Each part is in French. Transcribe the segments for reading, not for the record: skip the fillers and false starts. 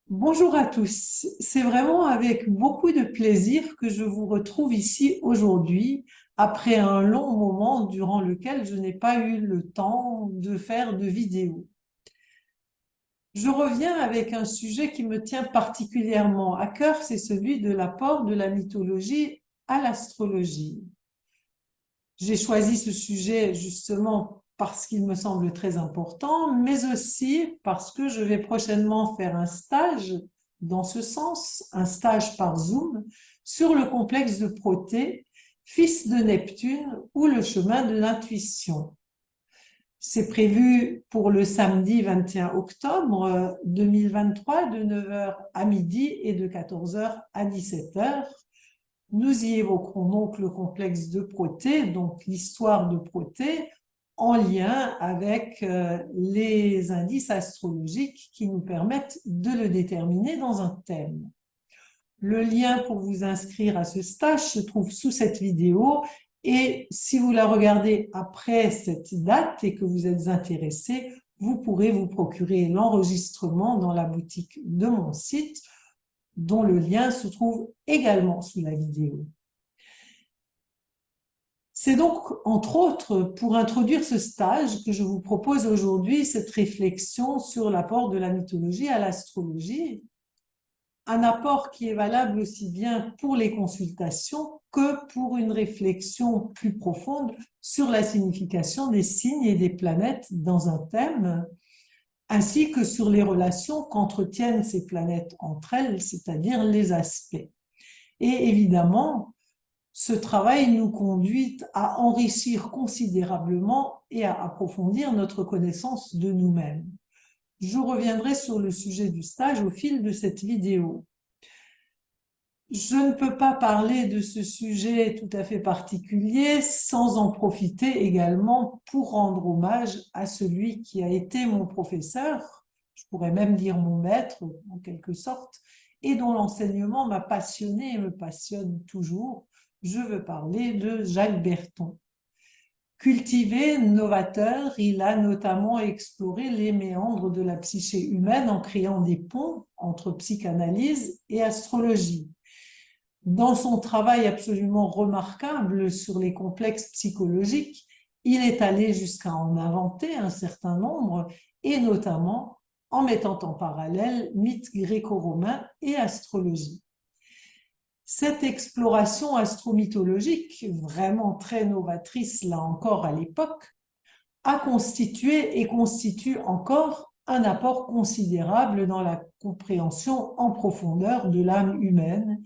Bonjour à tous. C'est vraiment avec beaucoup de plaisir que je vous retrouve ici aujourd'hui, après un long moment durant lequel je n'ai pas eu le temps de faire de vidéo. Je reviens avec un sujet qui me tient particulièrement à cœur, c'est celui de l'apport de la mythologie à l'astrologie. J'ai choisi ce sujet justement parce qu'il me semble très important, mais aussi parce que je vais prochainement faire un stage dans ce sens, un stage par Zoom, sur le complexe de Protée, fils de Neptune ou le chemin de l'intuition. C'est prévu pour le samedi 21 octobre 2023 de 9 heures à midi et de 14 heures à 17 heures. Nous y évoquerons donc le complexe de Protée, donc l'histoire de Protée, en lien avec les indices astrologiques qui nous permettent de le déterminer dans un thème. Le lien pour vous inscrire à ce stage se trouve sous cette vidéo et si vous la regardez après cette date et que vous êtes intéressé, vous pourrez vous procurer l'enregistrement dans la boutique de mon site, dont le lien se trouve également sous la vidéo. C'est donc, entre autres, pour introduire ce stage que je vous propose aujourd'hui cette réflexion sur l'apport de la mythologie à l'astrologie, un apport qui est valable aussi bien pour les consultations que pour une réflexion plus profonde sur la signification des signes et des planètes dans un thème, ainsi que sur les relations qu'entretiennent ces planètes entre elles, c'est-à-dire les aspects. Et évidemment, ce travail nous conduit à enrichir considérablement et à approfondir notre connaissance de nous-mêmes. Je reviendrai sur le sujet du stage au fil de cette vidéo. Je ne peux pas parler de ce sujet tout à fait particulier sans en profiter également pour rendre hommage à celui qui a été mon professeur, je pourrais même dire mon maître en quelque sorte, et dont l'enseignement m'a passionné et me passionne toujours. Je veux parler de Jacques Berton. Cultivé, novateur, il a notamment exploré les méandres de la psyché humaine en créant des ponts entre psychanalyse et astrologie. Dans son travail absolument remarquable sur les complexes psychologiques, il est allé jusqu'à en inventer un certain nombre, et notamment en mettant en parallèle mythes gréco-romains et astrologie. Cette exploration astromythologique, vraiment très novatrice là encore à l'époque, a constitué et constitue encore un apport considérable dans la compréhension en profondeur de l'âme humaine,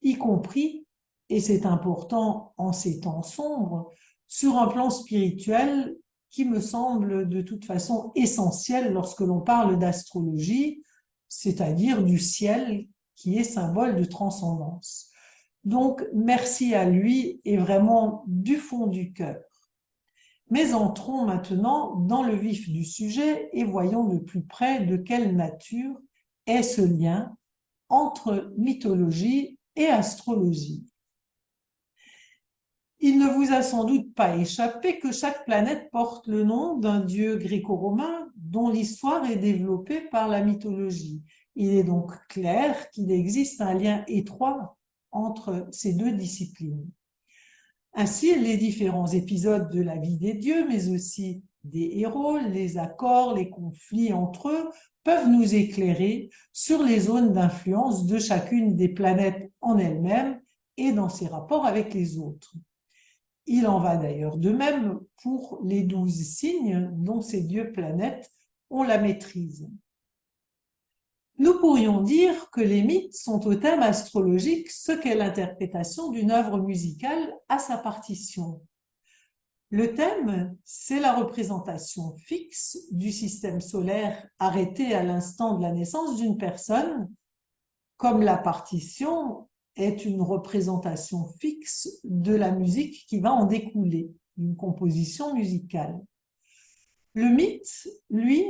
y compris, et c'est important en ces temps sombres, sur un plan spirituel qui me semble de toute façon essentiel lorsque l'on parle d'astrologie, c'est-à-dire du ciel qui est symbole de transcendance. Donc, merci à lui et vraiment du fond du cœur. Mais entrons maintenant dans le vif du sujet et voyons de plus près de quelle nature est ce lien entre mythologie et astrologie. Il ne vous a sans doute pas échappé que chaque planète porte le nom d'un dieu gréco-romain dont l'histoire est développée par la mythologie. Il est donc clair qu'il existe un lien étroit entre ces deux disciplines. Ainsi, les différents épisodes de la vie des dieux, mais aussi des héros, les accords, les conflits entre eux, peuvent nous éclairer sur les zones d'influence de chacune des planètes en elles-mêmes et dans ses rapports avec les autres. Il en va d'ailleurs de même pour les 12 signes dont ces dieux planètes ont la maîtrise. Nous pourrions dire que les mythes sont au thème astrologique ce qu'est l'interprétation d'une œuvre musicale à sa partition. Le thème, c'est la représentation fixe du système solaire arrêté à l'instant de la naissance d'une personne, comme la partition est une représentation fixe de la musique qui va en découler, une composition musicale. Le mythe, lui,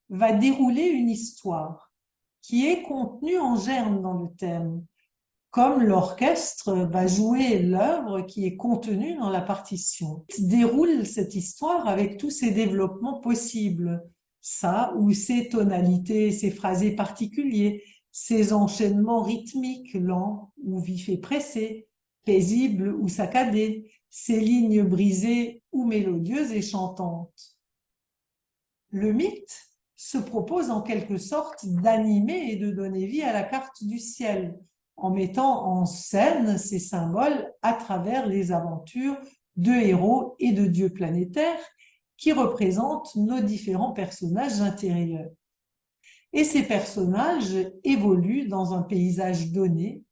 va dérouler une histoire qui est contenu en germe dans le thème, comme l'orchestre va jouer l'œuvre qui est contenue dans la partition. Il déroule cette histoire avec tous ses développements possibles, ça ou ses tonalités, ses phrasés particuliers, ses enchaînements rythmiques lents ou vifs et pressés, paisibles ou saccadés, ses lignes brisées ou mélodieuses et chantantes. Le mythe se propose en quelque sorte d'animer et de donner vie à la carte du ciel, en mettant en scène ces symboles à travers les aventures de héros et de dieux planétaires qui représentent nos différents personnages intérieurs. Et ces personnages évoluent dans un paysage donné,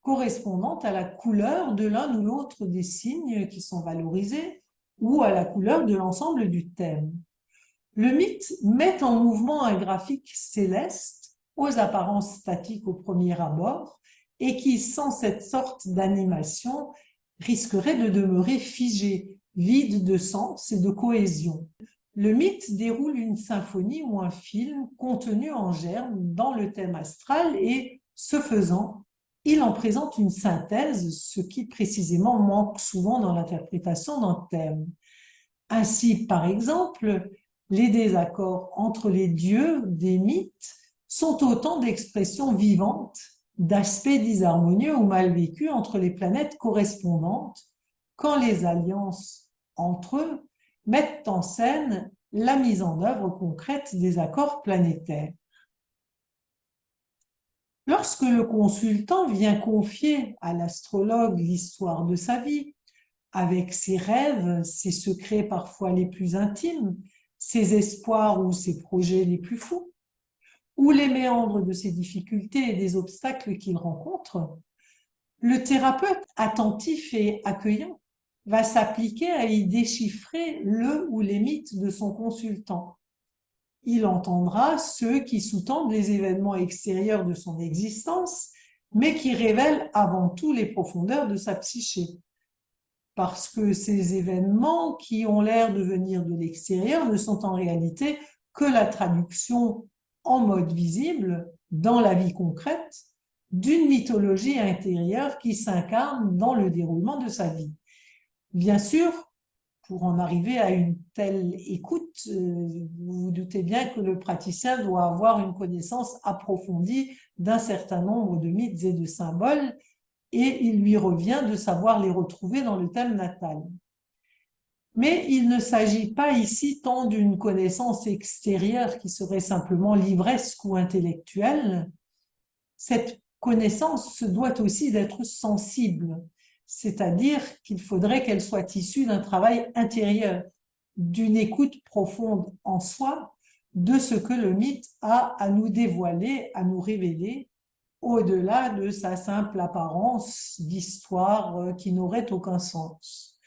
correspondant à la couleur de l'un ou l'autre des signes qui sont valorisés ou à la couleur de l'ensemble du thème. Le mythe met en mouvement un graphique céleste aux apparences statiques au premier abord et qui, sans cette sorte d'animation, risquerait de demeurer figé, vide de sens et de cohésion. Le mythe déroule une symphonie ou un film contenu en germe dans le thème astral et, ce faisant, il en présente une synthèse, ce qui précisément manque souvent dans l'interprétation d'un thème. Ainsi, par exemple, les désaccords entre les dieux des mythes sont autant d'expressions vivantes d'aspects disharmonieux ou mal vécus entre les planètes correspondantes, quand les alliances entre eux mettent en scène la mise en œuvre concrète des accords planétaires. Lorsque le consultant vient confier à l'astrologue l'histoire de sa vie, avec ses rêves, ses secrets parfois les plus intimes, ses espoirs ou ses projets les plus fous, ou les méandres de ses difficultés et des obstacles qu'il rencontre, le thérapeute attentif et accueillant va s'appliquer à y déchiffrer le ou les mythes de son consultant. Il entendra ceux qui sous-tendent les événements extérieurs de son existence, mais qui révèlent avant tout les profondeurs de sa psyché. Parce que ces événements qui ont l'air de venir de l'extérieur ne sont en réalité que la traduction en mode visible, dans la vie concrète, d'une mythologie intérieure qui s'incarne dans le déroulement de sa vie. Bien sûr, pour en arriver à une telle écoute, vous vous doutez bien que le praticien doit avoir une connaissance approfondie d'un certain nombre de mythes et de symboles, et il lui revient de savoir les retrouver dans le thème natal. Mais il ne s'agit pas ici tant d'une connaissance extérieure qui serait simplement livresque ou intellectuelle. Cette connaissance se doit aussi d'être sensible, c'est-à-dire qu'il faudrait qu'elle soit issue d'un travail intérieur, d'une écoute profonde en soi de ce que le mythe a à nous dévoiler, à nous révéler, au-delà de sa simple apparence d'histoire qui n'aurait aucun sens.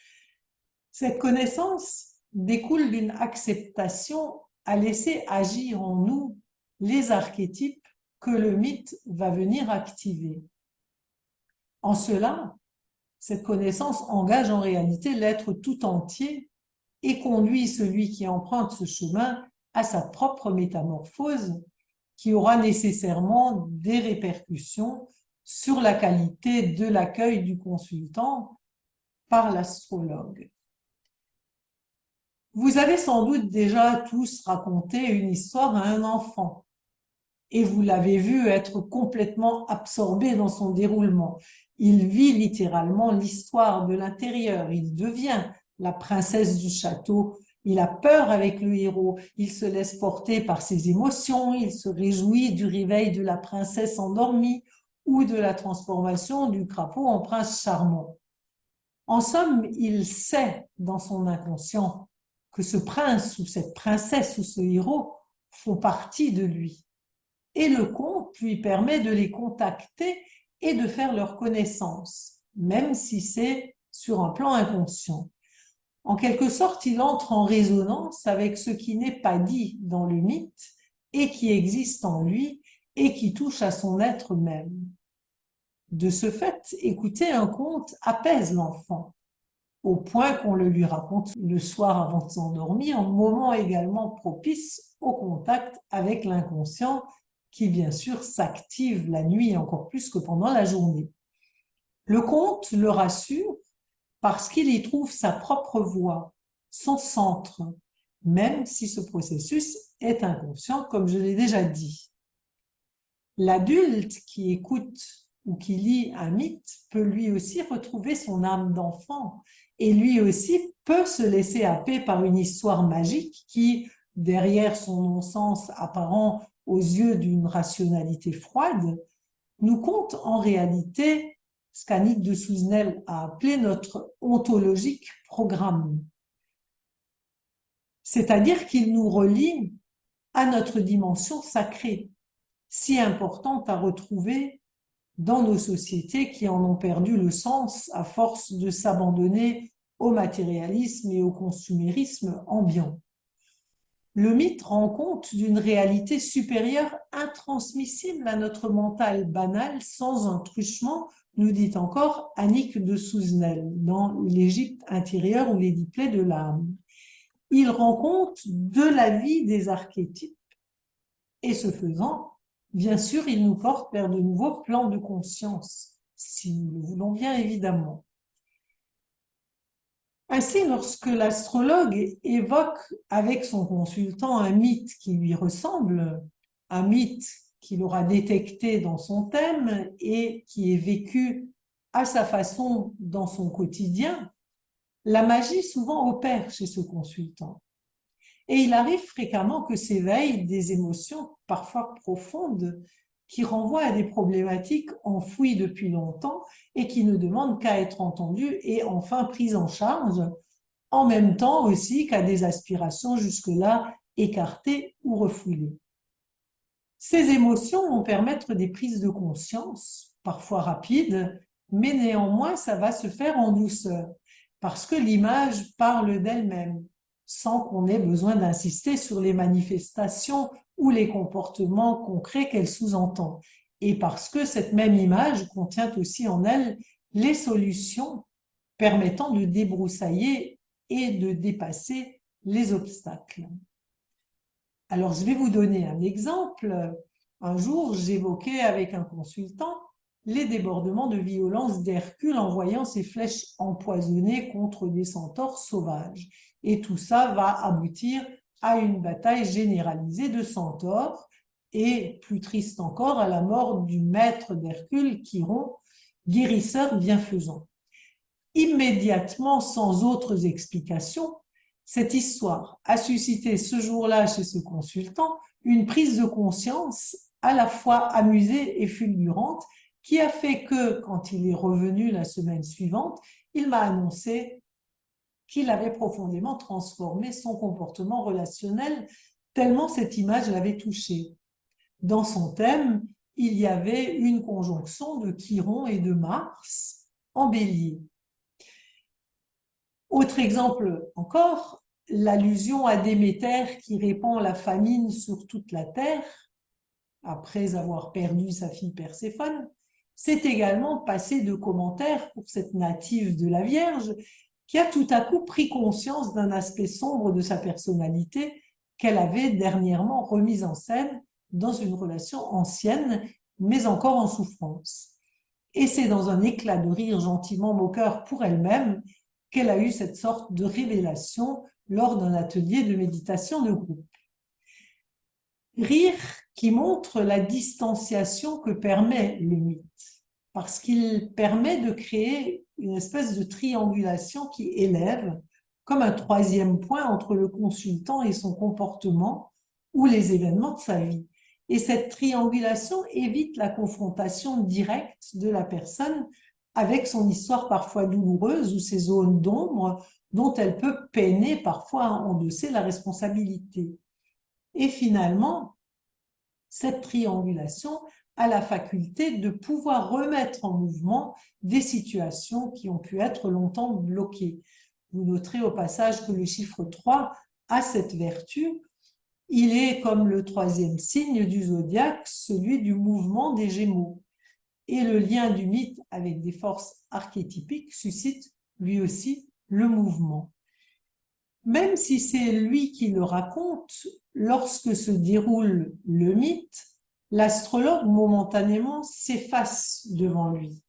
Cette connaissance découle d'une acceptation à laisser agir en nous les archétypes que le mythe va venir activer. En cela, cette connaissance engage en réalité l'être tout entier et conduit celui qui emprunte ce chemin à sa propre métamorphose, qui aura nécessairement des répercussions sur la qualité de l'accueil du consultant par l'astrologue. Vous avez sans doute déjà tous raconté une histoire à un enfant et vous l'avez vu être complètement absorbé dans son déroulement. Il vit littéralement l'histoire de l'intérieur, il devient la princesse du château. Il a peur avec le héros, il se laisse porter par ses émotions, il se réjouit du réveil de la princesse endormie ou de la transformation du crapaud en prince charmant. En somme, il sait dans son inconscient que ce prince ou cette princesse ou ce héros font partie de lui. Et le conte lui permet de les contacter et de faire leur connaissance, même si c'est sur un plan inconscient. En quelque sorte, il entre en résonance avec ce qui n'est pas dit dans le mythe et qui existe en lui et qui touche à son être même. De ce fait, écouter un conte apaise l'enfant, au point qu'on le lui raconte le soir avant de s'endormir, un moment également propice au contact avec l'inconscient qui, bien sûr, s'active la nuit encore plus que pendant la journée. Le conte le rassure parce qu'il y trouve sa propre voix, son centre, même si ce processus est inconscient, comme je l'ai déjà dit. L'adulte qui écoute ou qui lit un mythe peut lui aussi retrouver son âme d'enfant et lui aussi peut se laisser happer par une histoire magique qui, derrière son non-sens apparent aux yeux d'une rationalité froide, nous conte en réalité ce qu'Annick de Souzenel a appelé notre ontologique programme. C'est-à-dire qu'il nous relie à notre dimension sacrée, si importante à retrouver dans nos sociétés qui en ont perdu le sens à force de s'abandonner au matérialisme et au consumérisme ambiant. Le mythe rend compte d'une réalité supérieure intransmissible à notre mental banal sans un truchement, nous dit encore Annick de Souzenel dans l'Égypte intérieure ou les 10 plaies de l'âme. Il rend compte de la vie des archétypes et ce faisant, bien sûr, il nous porte vers de nouveaux plans de conscience, si nous le voulons bien évidemment. Ainsi, lorsque l'astrologue évoque avec son consultant un mythe qui lui ressemble, un mythe qu'il aura détecté dans son thème et qui est vécu à sa façon dans son quotidien, la magie souvent opère chez ce consultant. Et il arrive fréquemment que s'éveillent des émotions parfois profondes qui renvoient à des problématiques enfouies depuis longtemps et qui ne demandent qu'à être entendues et enfin prises en charge, en même temps aussi qu'à des aspirations jusque-là écartées ou refoulées. Ces émotions vont permettre des prises de conscience, parfois rapides, mais néanmoins ça va se faire en douceur, parce que l'image parle d'elle-même, sans qu'on ait besoin d'insister sur les manifestations ou les comportements concrets qu'elle sous-entend. Et parce que cette même image contient aussi en elle les solutions permettant de débroussailler et de dépasser les obstacles. Alors, je vais vous donner un exemple. Un jour, j'évoquais avec un consultant les débordements de violence d'Hercule en voyant ses flèches empoisonnées contre des centaures sauvages. Et tout ça va aboutir à une bataille généralisée de centaures et, plus triste encore, à la mort du maître d'Hercule, Chiron, guérisseur bienfaisant. Immédiatement, sans autres explications, cette histoire a suscité ce jour-là chez ce consultant une prise de conscience à la fois amusée et fulgurante qui a fait que, quand il est revenu la semaine suivante, il m'a annoncé qu'il avait profondément transformé son comportement relationnel tellement cette image l'avait touché. Dans son thème, il y avait une conjonction de Chiron et de Mars en Bélier. Autre exemple encore, l'allusion à Déméter qui répand la famine sur toute la terre après avoir perdu sa fille Perséphone, c'est également passé de commentaires pour cette native de la Vierge qui a tout à coup pris conscience d'un aspect sombre de sa personnalité qu'elle avait dernièrement remise en scène dans une relation ancienne, mais encore en souffrance. Et c'est dans un éclat de rire gentiment moqueur pour elle-même qu'elle a eu cette sorte de révélation lors d'un atelier de méditation de groupe. Rire qui montre la distanciation que permet le mythe, parce qu'il permet de créer une espèce de triangulation qui élève comme un troisième point entre le consultant et son comportement ou les événements de sa vie. Et cette triangulation évite la confrontation directe de la personne avec son histoire parfois douloureuse ou ses zones d'ombre dont elle peut peiner parfois à endosser la responsabilité. Et finalement, cette triangulation a la faculté de pouvoir remettre en mouvement des situations qui ont pu être longtemps bloquées. Vous noterez au passage que le chiffre 3 a cette vertu. Il est comme le troisième signe du zodiaque, celui du mouvement des Gémeaux. Et le lien du mythe avec des forces archétypiques suscite lui aussi le mouvement. Même si c'est lui qui le raconte, lorsque se déroule le mythe, l'astrologue momentanément s'efface devant lui.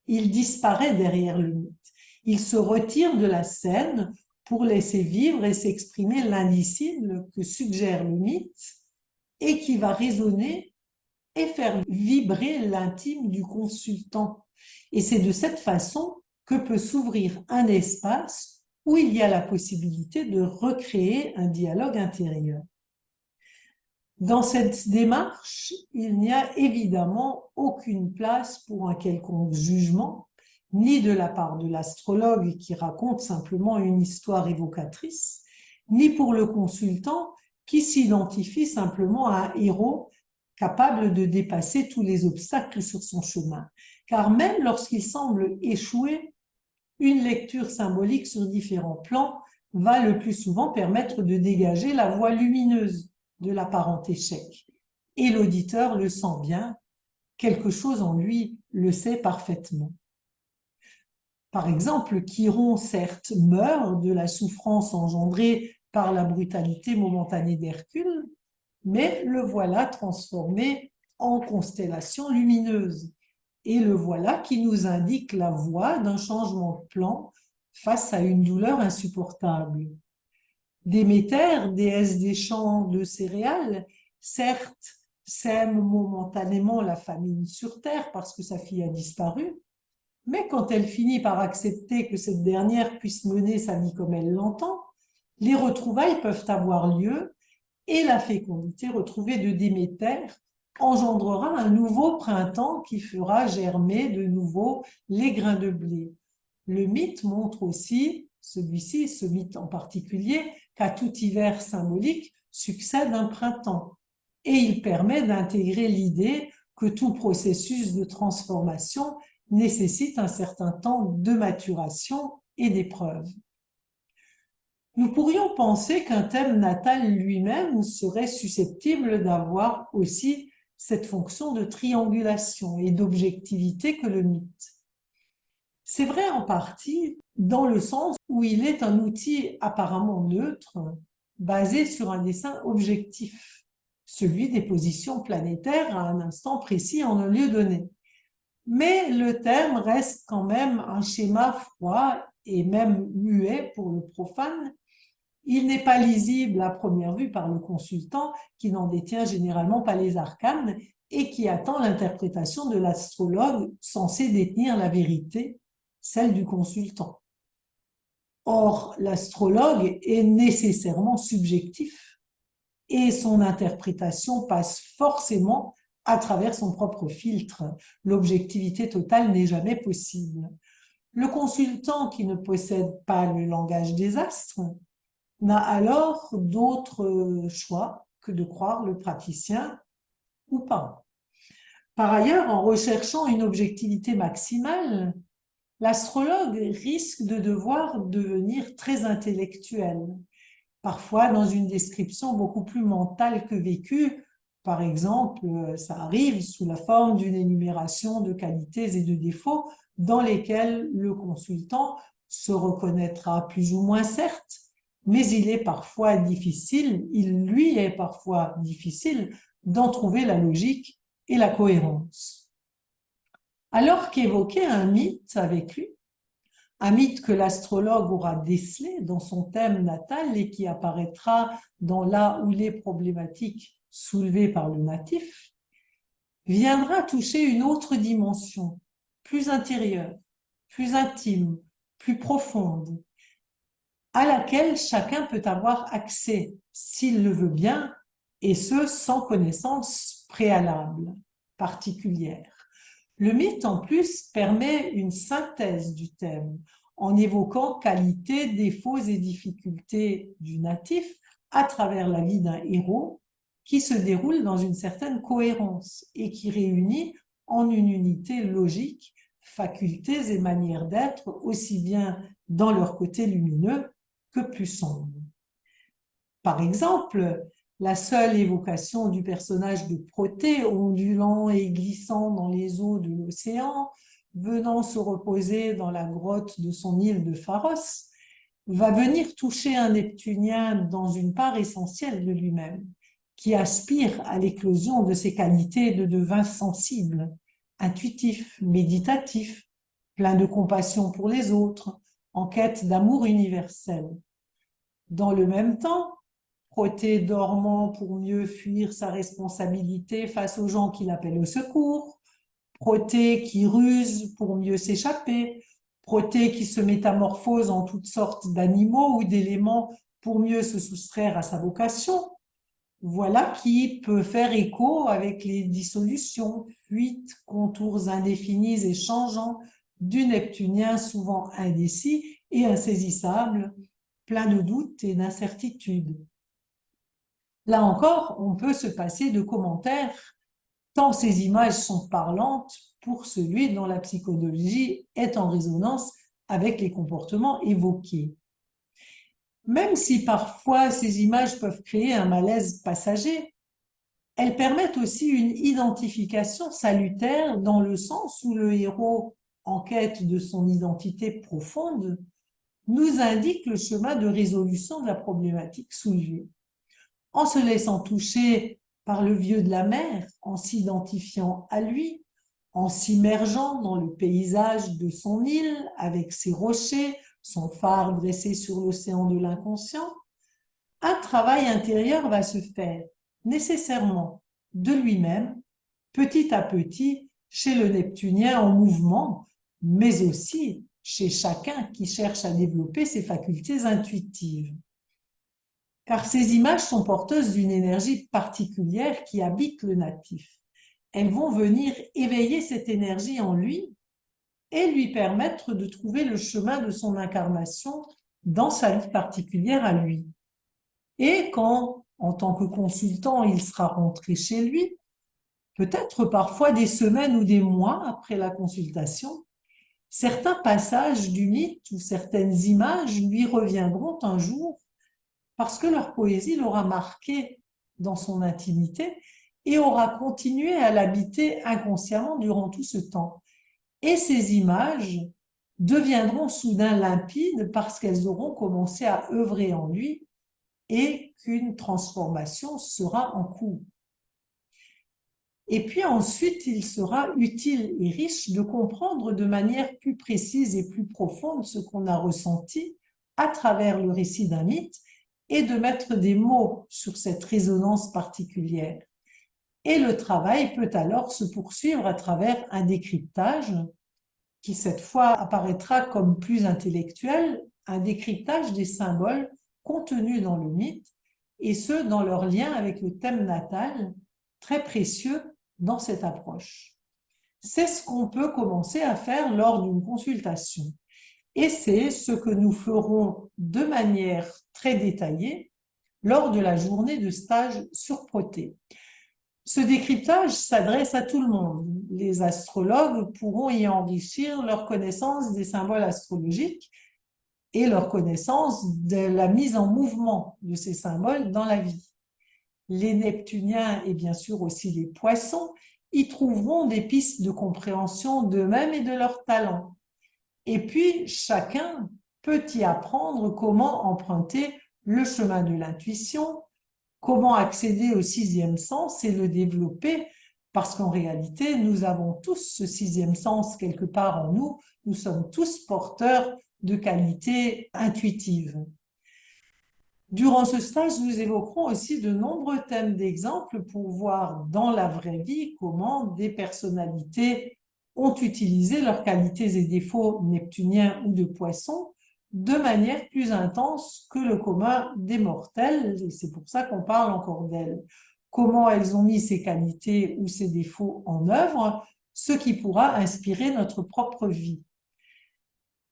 Il disparaît derrière le mythe. Il se retire de la scène pour laisser vivre et s'exprimer l'indicible que suggère le mythe et qui va résonner et faire vibrer l'intime du consultant. Et c'est de cette façon que peut s'ouvrir un espace où il y a la possibilité de recréer un dialogue intérieur. Dans cette démarche, il n'y a évidemment aucune place pour un quelconque jugement, ni de la part de l'astrologue qui raconte simplement une histoire évocatrice, ni pour le consultant qui s'identifie simplement à un héros capable de dépasser tous les obstacles sur son chemin. Car même lorsqu'il semble échouer, une lecture symbolique sur différents plans va le plus souvent permettre de dégager la voie lumineuse de l'apparent échec. Et l'auditeur le sent bien, quelque chose en lui le sait parfaitement. Par exemple, Chiron, certes, meurt de la souffrance engendrée par la brutalité momentanée d'Hercule, mais le voilà transformé en constellation lumineuse. Et le voilà qui nous indique la voie d'un changement de plan face à une douleur insupportable. Déméter, déesse des champs de céréales, certes, sème momentanément la famine sur terre parce que sa fille a disparu, mais quand elle finit par accepter que cette dernière puisse mener sa vie comme elle l'entend, les retrouvailles peuvent avoir lieu et la fécondité retrouvée de Déméter engendrera un nouveau printemps qui fera germer de nouveau les grains de blé. Le mythe montre aussi, celui-ci, ce mythe en particulier, qu'à tout hiver symbolique succède un printemps. Et il permet d'intégrer l'idée que tout processus de transformation nécessite un certain temps de maturation et d'épreuve. Nous pourrions penser qu'un thème natal lui-même serait susceptible d'avoir aussi cette fonction de triangulation et d'objectivité que le mythe. C'est vrai en partie dans le sens où il est un outil apparemment neutre, basé sur un dessin objectif, celui des positions planétaires à un instant précis en un lieu donné. Mais le terme reste quand même un schéma froid et même muet pour le profane. Il n'est pas lisible à première vue par le consultant qui n'en détient généralement pas les arcanes et qui attend l'interprétation de l'astrologue censé détenir la vérité, celle du consultant. Or, l'astrologue est nécessairement subjectif et son interprétation passe forcément à travers son propre filtre. L'objectivité totale n'est jamais possible. Le consultant qui ne possède pas le langage des astres n'a alors d'autre choix que de croire le praticien ou pas. Par ailleurs, en recherchant une objectivité maximale, l'astrologue risque de devoir devenir très intellectuel, parfois dans une description beaucoup plus mentale que vécue. Par exemple, ça arrive sous la forme d'une énumération de qualités et de défauts dans lesquels le consultant se reconnaîtra plus ou moins, certes, mais il lui est parfois difficile d'en trouver la logique et la cohérence. Alors qu'évoquer un mythe avec lui, un mythe que l'astrologue aura décelé dans son thème natal et qui apparaîtra dans là où les problématiques soulevées par le natif, viendra toucher une autre dimension, plus intérieure, plus intime, plus profonde, à laquelle chacun peut avoir accès, s'il le veut bien, et ce, sans connaissance préalable, particulière. Le mythe, en plus, permet une synthèse du thème, en évoquant qualités, défauts et difficultés du natif à travers la vie d'un héros qui se déroule dans une certaine cohérence et qui réunit en une unité logique facultés et manières d'être aussi bien dans leur côté lumineux que plus sombre. Par exemple, la seule évocation du personnage de Prothée, ondulant et glissant dans les eaux de l'océan, venant se reposer dans la grotte de son île de Pharos, va venir toucher un Neptunien dans une part essentielle de lui-même, qui aspire à l'éclosion de ses qualités de devin sensible, intuitif, méditatif, plein de compassion pour les autres, en quête d'amour universel. Dans le même temps, Proté dormant pour mieux fuir sa responsabilité face aux gens qu'il appelle au secours. Proté qui ruse pour mieux s'échapper. Proté qui se métamorphose en toutes sortes d'animaux ou d'éléments pour mieux se soustraire à sa vocation. Voilà qui peut faire écho avec les dissolutions, fuites, contours indéfinis et changeants du neptunien souvent indécis et insaisissable, plein de doutes et d'incertitudes. Là encore, on peut se passer de commentaires, tant ces images sont parlantes pour celui dont la psychologie est en résonance avec les comportements évoqués. Même si parfois ces images peuvent créer un malaise passager, elles permettent aussi une identification salutaire dans le sens où le héros, en quête de son identité profonde, nous indique le chemin de résolution de la problématique soulevée. En se laissant toucher par le vieux de la mer, en s'identifiant à lui, en s'immergeant dans le paysage de son île avec ses rochers, son phare dressé sur l'océan de l'inconscient, un travail intérieur va se faire nécessairement de lui-même, petit à petit, chez le neptunien en mouvement, mais aussi chez chacun qui cherche à développer ses facultés intuitives. Car ces images sont porteuses d'une énergie particulière qui habite le natif. Elles vont venir éveiller cette énergie en lui et lui permettre de trouver le chemin de son incarnation dans sa vie particulière à lui. Et quand, en tant que consultant, il sera rentré chez lui, peut-être parfois des semaines ou des mois après la consultation, certains passages du mythe ou certaines images lui reviendront un jour parce que leur poésie l'aura marqué dans son intimité et aura continué à l'habiter inconsciemment durant tout ce temps. Et ces images deviendront soudain limpides parce qu'elles auront commencé à œuvrer en lui et qu'une transformation sera en cours. Et puis ensuite, il sera utile et riche de comprendre de manière plus précise et plus profonde ce qu'on a ressenti à travers le récit d'un mythe et de mettre des mots sur cette résonance particulière. Et le travail peut alors se poursuivre à travers un décryptage qui cette fois apparaîtra comme plus intellectuel, un décryptage des symboles contenus dans le mythe et ce, dans leur lien avec le thème natal, très précieux dans cette approche. C'est ce qu'on peut commencer à faire lors d'une consultation. Et c'est ce que nous ferons de manière très détaillée lors de la journée de stage sur Proté. Ce décryptage s'adresse à tout le monde. Les astrologues pourront y enrichir leur connaissance des symboles astrologiques et leur connaissance de la mise en mouvement de ces symboles dans la vie. Les Neptuniens et bien sûr aussi les Poissons y trouveront des pistes de compréhension d'eux-mêmes et de leurs talents. Et puis, chacun peut y apprendre comment emprunter le chemin de l'intuition, comment accéder au sixième sens et le développer, parce qu'en réalité, nous avons tous ce sixième sens quelque part en nous, nous sommes tous porteurs de qualités intuitives. Durant ce stage, nous évoquerons aussi de nombreux thèmes d'exemples pour voir dans la vraie vie comment des personnalités ont utilisé leurs qualités et défauts neptuniens ou de poissons de manière plus intense que le commun des mortels, et c'est pour ça qu'on parle encore d'elles. Comment elles ont mis ces qualités ou ces défauts en œuvre, ce qui pourra inspirer notre propre vie.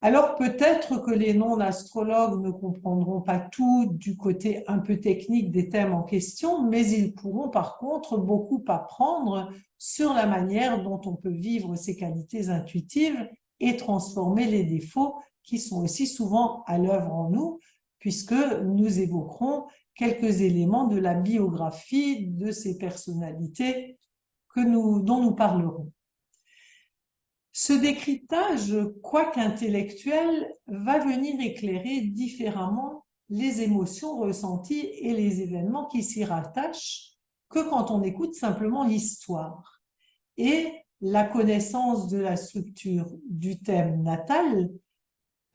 Alors peut-être que les non-astrologues ne comprendront pas tout du côté un peu technique des thèmes en question, mais ils pourront par contre beaucoup apprendre sur la manière dont on peut vivre ces qualités intuitives et transformer les défauts qui sont aussi souvent à l'œuvre en nous, puisque nous évoquerons quelques éléments de la biographie de ces personnalités dont nous parlerons. Ce décryptage, quoique intellectuel, va venir éclairer différemment les émotions ressenties et les événements qui s'y rattachent que quand on écoute simplement l'histoire. Et la connaissance de la structure du thème natal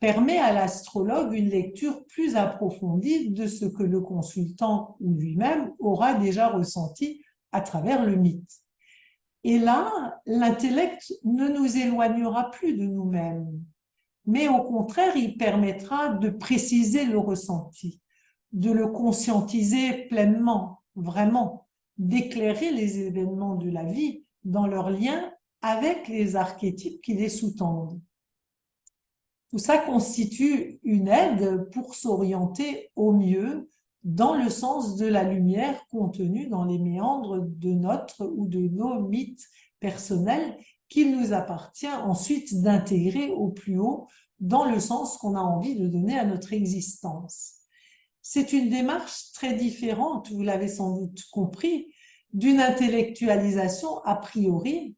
permet à l'astrologue une lecture plus approfondie de ce que le consultant ou lui-même aura déjà ressenti à travers le mythe. Et là, l'intellect ne nous éloignera plus de nous-mêmes, mais au contraire, il permettra de préciser le ressenti, de le conscientiser pleinement, vraiment, d'éclairer les événements de la vie dans leur lien avec les archétypes qui les sous-tendent. Tout ça constitue une aide pour s'orienter au mieux dans le sens de la lumière contenue dans les méandres de notre ou de nos mythes personnels qu'il nous appartient ensuite d'intégrer au plus haut dans le sens qu'on a envie de donner à notre existence. C'est une démarche très différente, vous l'avez sans doute compris, d'une intellectualisation a priori,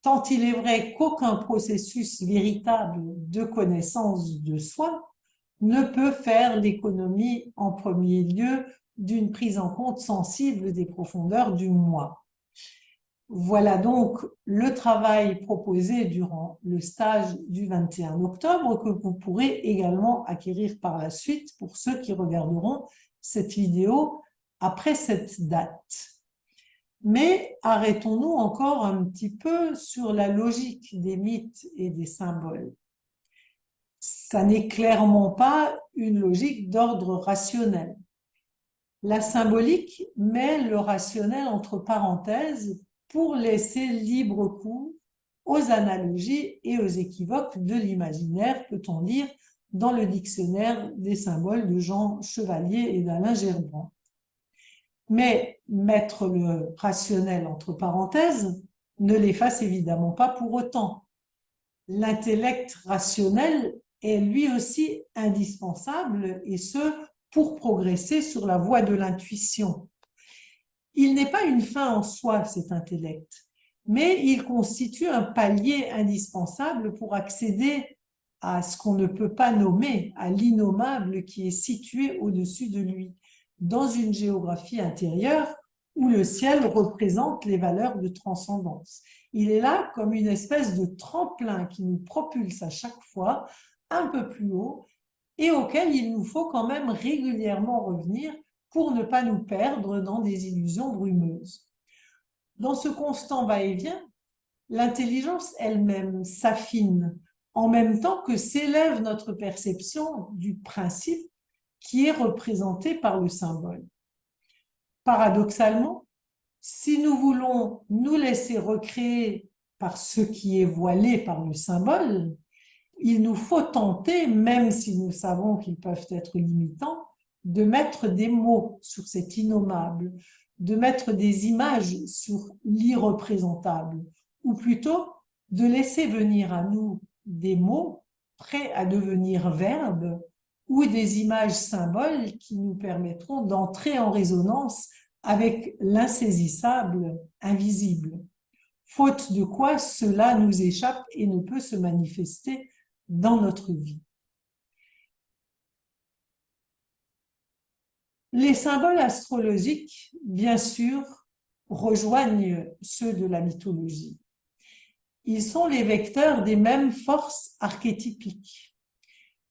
tant il est vrai qu'aucun processus véritable de connaissance de soi ne peut faire l'économie en premier lieu d'une prise en compte sensible des profondeurs du moi. Voilà donc le travail proposé durant le stage du 21 octobre que vous pourrez également acquérir par la suite pour ceux qui regarderont cette vidéo après cette date. Mais arrêtons-nous encore un petit peu sur la logique des mythes et des symboles. Ça n'est clairement pas une logique d'ordre rationnel. La symbolique met le rationnel entre parenthèses pour laisser libre cours aux analogies et aux équivoques de l'imaginaire, peut-on lire dans le dictionnaire des symboles de Jean Chevalier et d'Alain Gerbrand. Mais mettre le rationnel entre parenthèses ne l'efface évidemment pas pour autant. L'intellect rationnel est lui aussi indispensable, et ce, pour progresser sur la voie de l'intuition. Il n'est pas une fin en soi, cet intellect, mais il constitue un palier indispensable pour accéder à ce qu'on ne peut pas nommer, à l'innommable qui est situé au-dessus de lui, dans une géographie intérieure où le ciel représente les valeurs de transcendance. Il est là comme une espèce de tremplin qui nous propulse à chaque fois un peu plus haut et auquel il nous faut quand même régulièrement revenir pour ne pas nous perdre dans des illusions brumeuses. Dans ce constant va-et-vient, l'intelligence elle-même s'affine en même temps que s'élève notre perception du principe qui est représenté par le symbole. Paradoxalement, si nous voulons nous laisser recréer par ce qui est voilé par le symbole, il nous faut tenter, même si nous savons qu'ils peuvent être limitants, de mettre des mots sur cet innommable, de mettre des images sur l'irreprésentable, ou plutôt de laisser venir à nous des mots prêts à devenir verbes ou des images symboles qui nous permettront d'entrer en résonance avec l'insaisissable, invisible. Faute de quoi cela nous échappe et ne peut se manifester dans notre vie. Les symboles astrologiques, bien sûr, rejoignent ceux de la mythologie. Ils sont les vecteurs des mêmes forces archétypiques,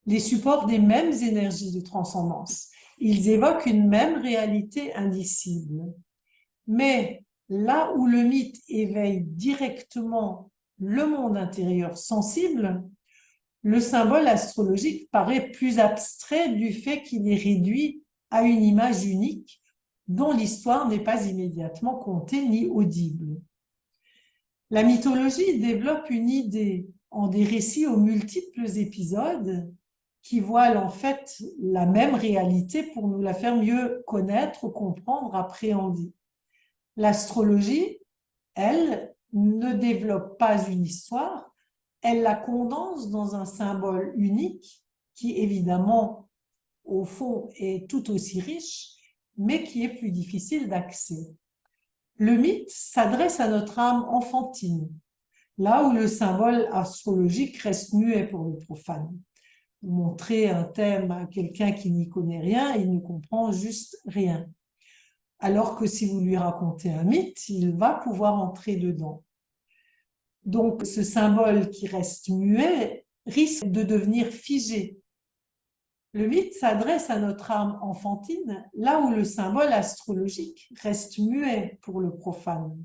les supports des mêmes énergies de transcendance. Ils évoquent une même réalité indicible. Mais là où le mythe éveille directement le monde intérieur sensible, le symbole astrologique paraît plus abstrait du fait qu'il est réduit à une image unique dont l'histoire n'est pas immédiatement contée ni audible. La mythologie développe une idée en des récits aux multiples épisodes qui voilent en fait la même réalité pour nous la faire mieux connaître, comprendre, appréhender. L'astrologie, elle, ne développe pas une histoire, elle la condense dans un symbole unique qui, évidemment, au fond, est tout aussi riche, mais qui est plus difficile d'accès. Le mythe s'adresse à notre âme enfantine, là où le symbole astrologique reste muet pour le profane. Montrer un thème à quelqu'un qui n'y connaît rien, il ne comprend juste rien. Alors que si vous lui racontez un mythe, il va pouvoir entrer dedans. Donc, ce symbole qui reste muet risque de devenir figé. Le mythe s'adresse à notre âme enfantine, là où le symbole astrologique reste muet pour le profane.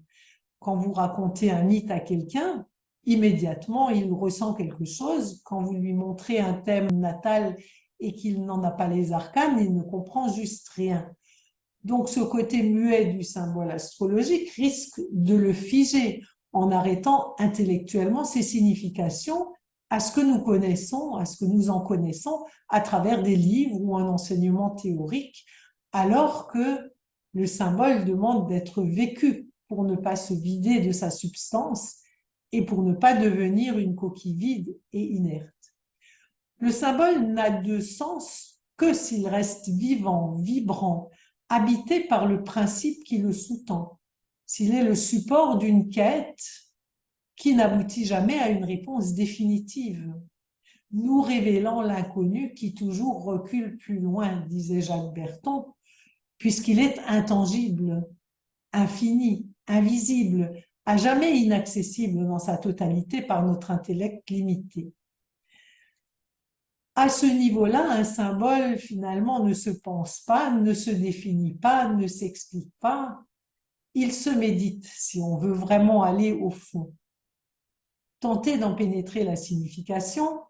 Quand vous racontez un mythe à quelqu'un, immédiatement, il ressent quelque chose. Quand vous lui montrez un thème natal et qu'il n'en a pas les arcanes, il ne comprend juste rien. Donc, ce côté muet du symbole astrologique risque de le figer en arrêtant intellectuellement ses significations à ce que nous connaissons, à ce que nous en connaissons à travers des livres ou un enseignement théorique, alors que le symbole demande d'être vécu pour ne pas se vider de sa substance et pour ne pas devenir une coquille vide et inerte. Le symbole n'a de sens que s'il reste vivant, vibrant, habité par le principe qui le sous-tend, s'il est le support d'une quête qui n'aboutit jamais à une réponse définitive, nous révélant l'inconnu qui toujours recule plus loin, disait Jacques Berton, puisqu'il est intangible, infini, invisible, à jamais inaccessible dans sa totalité par notre intellect limité. À ce niveau-là, un symbole, finalement, ne se pense pas, ne se définit pas, ne s'explique pas. Il se médite, si on veut vraiment aller au fond. Tenter d'en pénétrer la signification,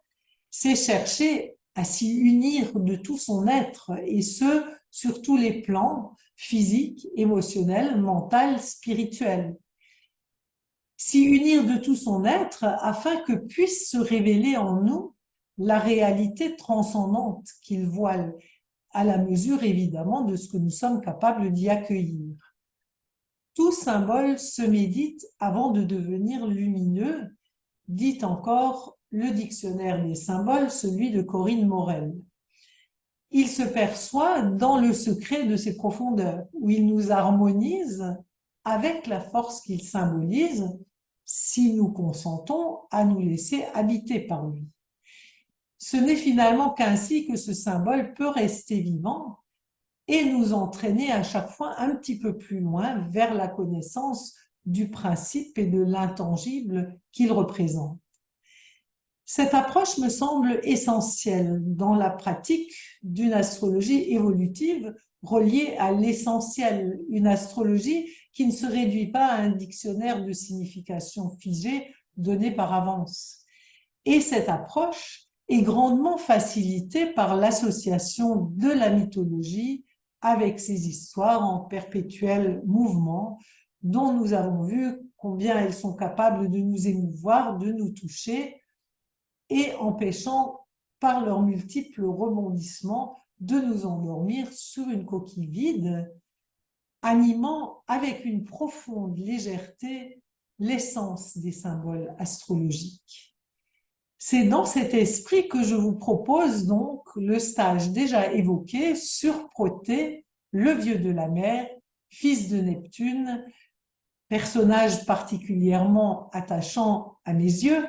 c'est chercher à s'y unir de tout son être, et ce, sur tous les plans, physique, émotionnel, mental, spirituel. S'y unir de tout son être afin que puisse se révéler en nous la réalité transcendante qu'il voile, à la mesure évidemment de ce que nous sommes capables d'y accueillir. Tout symbole se médite avant de devenir lumineux, dit encore le dictionnaire des symboles, celui de Corinne Morel. Il se perçoit dans le secret de ses profondeurs, où il nous harmonise avec la force qu'il symbolise, si nous consentons à nous laisser habiter par lui. Ce n'est finalement qu'ainsi que ce symbole peut rester vivant et nous entraîner à chaque fois un petit peu plus loin vers la connaissance du principe et de l'intangible qu'il représente. Cette approche me semble essentielle dans la pratique d'une astrologie évolutive reliée à l'essentiel, une astrologie qui ne se réduit pas à un dictionnaire de signification figée donné par avance. Et cette approche est grandement facilitée par l'association de la mythologie avec ces histoires en perpétuel mouvement, dont nous avons vu combien elles sont capables de nous émouvoir, de nous toucher, et empêchant par leurs multiples rebondissements de nous endormir sur une coquille vide, animant avec une profonde légèreté l'essence des symboles astrologiques. C'est dans cet esprit que je vous propose donc le stage déjà évoqué sur Protée, le vieux de la mer, fils de Neptune, personnage particulièrement attachant à mes yeux,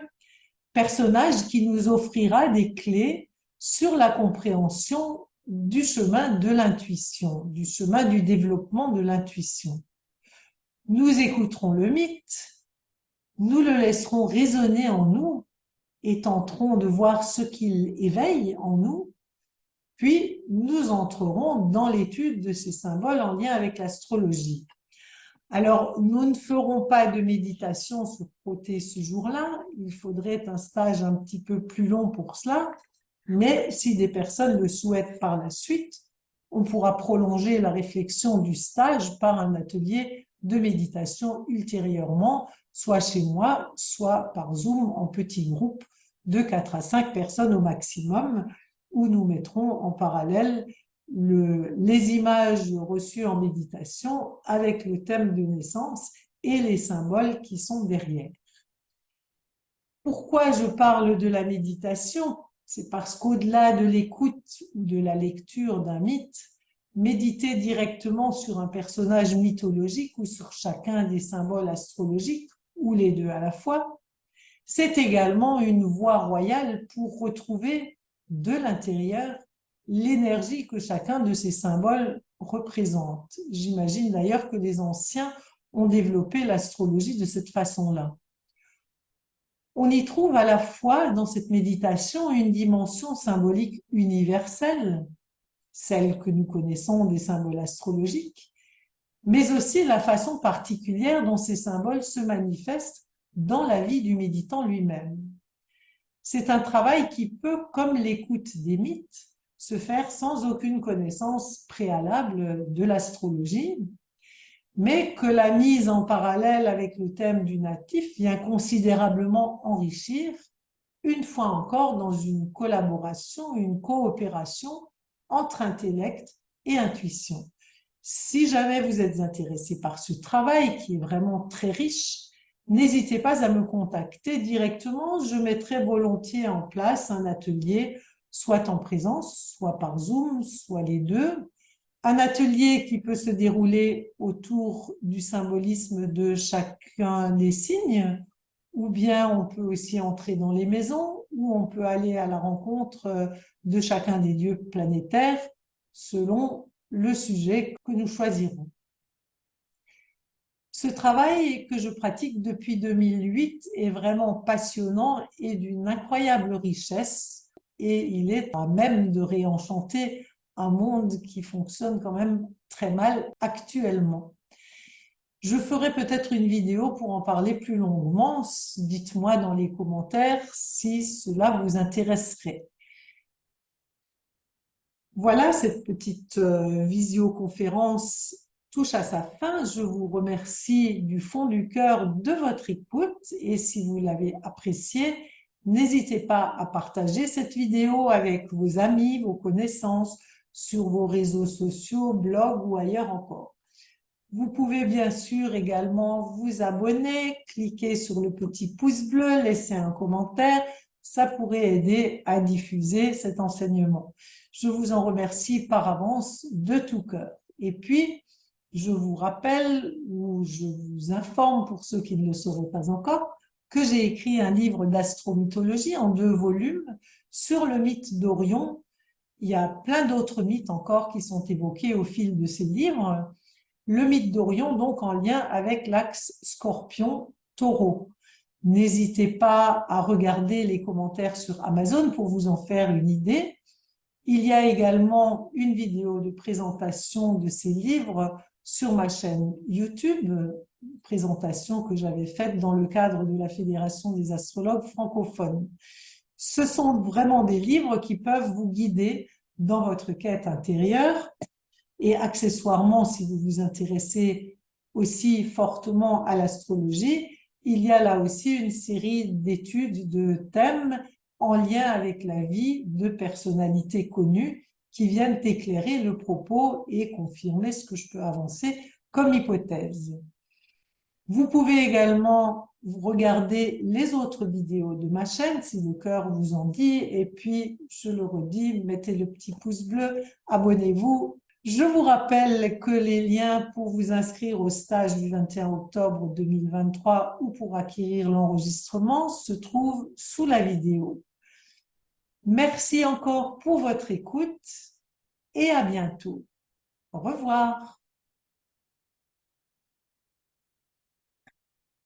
personnage qui nous offrira des clés sur la compréhension du chemin de l'intuition, du chemin du développement de l'intuition. Nous écouterons le mythe, nous le laisserons résonner en nous et tenterons de voir ce qu'il éveille en nous, puis nous entrerons dans l'étude de ces symboles en lien avec l'astrologie. Alors, nous ne ferons pas de méditation sur Protée ce jour-là, il faudrait un stage un petit peu plus long pour cela, mais si des personnes le souhaitent par la suite, on pourra prolonger la réflexion du stage par un atelier de méditation ultérieurement, soit chez moi, soit par Zoom en petits groupes de 4 à 5 personnes au maximum, où nous mettrons en parallèle les images reçues en méditation avec le thème de naissance et les symboles qui sont derrière. Pourquoi je parle de la méditation? C'est parce qu'au-delà de l'écoute ou de la lecture d'un mythe, méditer directement sur un personnage mythologique ou sur chacun des symboles astrologiques, ou les deux à la fois, c'est également une voie royale pour retrouver de l'intérieur l'énergie que chacun de ces symboles représente. J'imagine d'ailleurs que les anciens ont développé l'astrologie de cette façon-là. On y trouve à la fois dans cette méditation une dimension symbolique universelle, celle que nous connaissons des symboles astrologiques, mais aussi la façon particulière dont ces symboles se manifestent dans la vie du méditant lui-même. C'est un travail qui peut, comme l'écoute des mythes, se faire sans aucune connaissance préalable de l'astrologie, mais que la mise en parallèle avec le thème du natif vient considérablement enrichir, une fois encore dans une collaboration, une coopération entre intellect et intuition. Si jamais vous êtes intéressé par ce travail qui est vraiment très riche, n'hésitez pas à me contacter directement. Je mettrai volontiers en place un atelier, soit en présence, soit par Zoom, soit les deux. Un atelier qui peut se dérouler autour du symbolisme de chacun des signes, ou bien on peut aussi entrer dans les maisons, ou on peut aller à la rencontre de chacun des dieux planétaires selon le sujet que nous choisirons. Ce travail que je pratique depuis 2008 est vraiment passionnant et d'une incroyable richesse, et il est à même de réenchanter un monde qui fonctionne quand même très mal actuellement. Je ferai peut-être une vidéo pour en parler plus longuement. Dites-moi dans les commentaires si cela vous intéresserait. Voilà, cette petite visioconférence touche à sa fin. Je vous remercie du fond du cœur de votre écoute et si vous l'avez appréciée, n'hésitez pas à partager cette vidéo avec vos amis, vos connaissances, sur vos réseaux sociaux, blogs ou ailleurs encore. Vous pouvez bien sûr également vous abonner, cliquer sur le petit pouce bleu, laisser un commentaire. Ça pourrait aider à diffuser cet enseignement. Je vous en remercie par avance de tout cœur. Et puis, je vous rappelle ou je vous informe pour ceux qui ne le sauraient pas encore que j'ai écrit un livre d'astro-mythologie en 2 volumes sur le mythe d'Orion. Il y a plein d'autres mythes encore qui sont évoqués au fil de ces livres. Le mythe d'Orion, donc, en lien avec l'axe Scorpion-Taureau. N'hésitez pas à regarder les commentaires sur Amazon pour vous en faire une idée. Il y a également une vidéo de présentation de ces livres sur ma chaîne YouTube, présentation que j'avais faite dans le cadre de la Fédération des astrologues francophones. Ce sont vraiment des livres qui peuvent vous guider dans votre quête intérieure. Et accessoirement, si vous vous intéressez aussi fortement à l'astrologie, il y a là aussi une série d'études de thèmes en lien avec la vie de personnalités connues qui viennent éclairer le propos et confirmer ce que je peux avancer comme hypothèse. Vous pouvez également regarder les autres vidéos de ma chaîne si le cœur vous en dit. Et puis, je le redis, mettez le petit pouce bleu, abonnez-vous. Je vous rappelle que les liens pour vous inscrire au stage du 21 octobre 2023 ou pour acquérir l'enregistrement se trouvent sous la vidéo. Merci encore pour votre écoute et à bientôt. Au revoir.